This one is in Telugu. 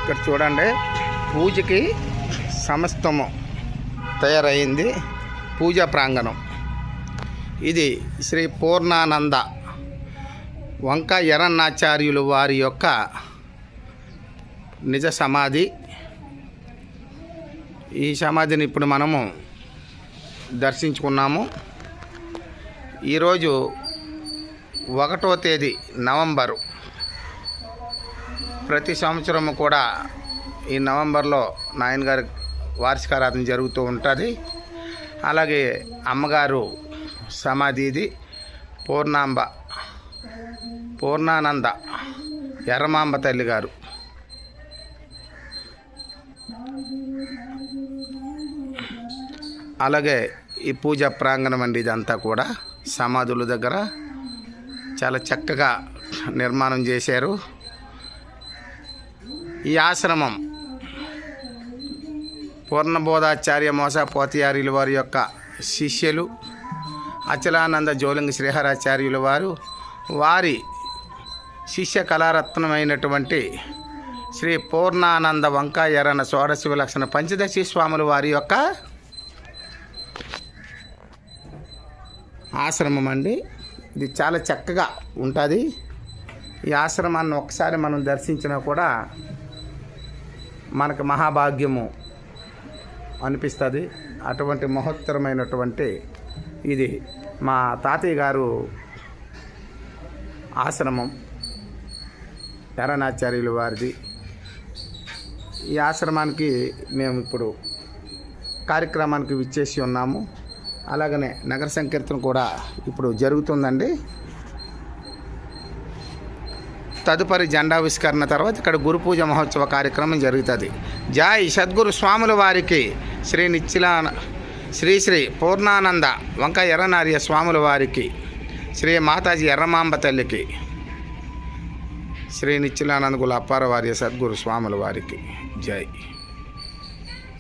ఇక్కడ చూడండి, పూజకి సమస్తము తయారైంది. పూజా ప్రాంగణం ఇది. శ్రీ పూర్ణానంద వంక ఎర్రన్నాచార్యులు వారి యొక్క నిజ సమాధి. ఈ సమాధిని ఇప్పుడు మనము దర్శించుకున్నాము. ఈరోజు 1వ తేదీ నవంబరు. ప్రతి సంవత్సరము కూడా ఈ నవంబర్లో నాయనగారి వార్షికారాధన జరుగుతూ ఉంటుంది. అలాగే అమ్మగారు సమాధి ఇది. పూర్ణానంద ఎర్రమాంబ తల్లి గారు. అలాగే ఈ పూజా ప్రాంగణం అండి. ఇదంతా కూడా సమాధుల దగ్గర చాలా చక్కగా నిర్మాణం చేశారు. ఈ ఆశ్రమం పూర్ణబోధాచార్య మోస పోతియార్యుల వారి యొక్క శిష్యులు అచలానంద జోలింగ శ్రీహరాచార్యుల వారి శిష్య కళారత్నమైనటువంటి శ్రీ పూర్ణానంద వంక ఎర్రన షోడశ విలక్షణ పంచదశి స్వాముల వారి యొక్క ఆశ్రమం అండి. ఇది చాలా చక్కగా ఉంటుంది. ఈ ఆశ్రమాన్ని ఒకసారి మనం దర్శించినా కూడా మనకు మహాభాగ్యము అనిపిస్తుంది. అటువంటి మహోత్తరమైనటువంటి ఇది మా తాతయ్య గారు ఆశ్రమం, ఎర్రనాచార్యుల వారిది. ఈ ఆశ్రమానికి మేము ఇప్పుడు కార్యక్రమానికి విచ్చేసి ఉన్నాము. అలాగనే నగర సంకీర్తన కూడా ఇప్పుడు జరుగుతుందండి. తదుపరి జెండావిష్కరణ తర్వాత ఇక్కడ గురు పూజ మహోత్సవ కార్యక్రమం జరుగుతుంది. జై సద్గురు స్వాముల వారికి, శ్రీ పూర్ణానంద వంక ఎర్రనార్య స్వాముల వారికి, శ్రీ మాతాజీ ఎర్రమాంబ తల్లికి, శ్రీ నిచ్చిలానంద గుల అప్పార వారి సద్గురు స్వాముల వారికి జై.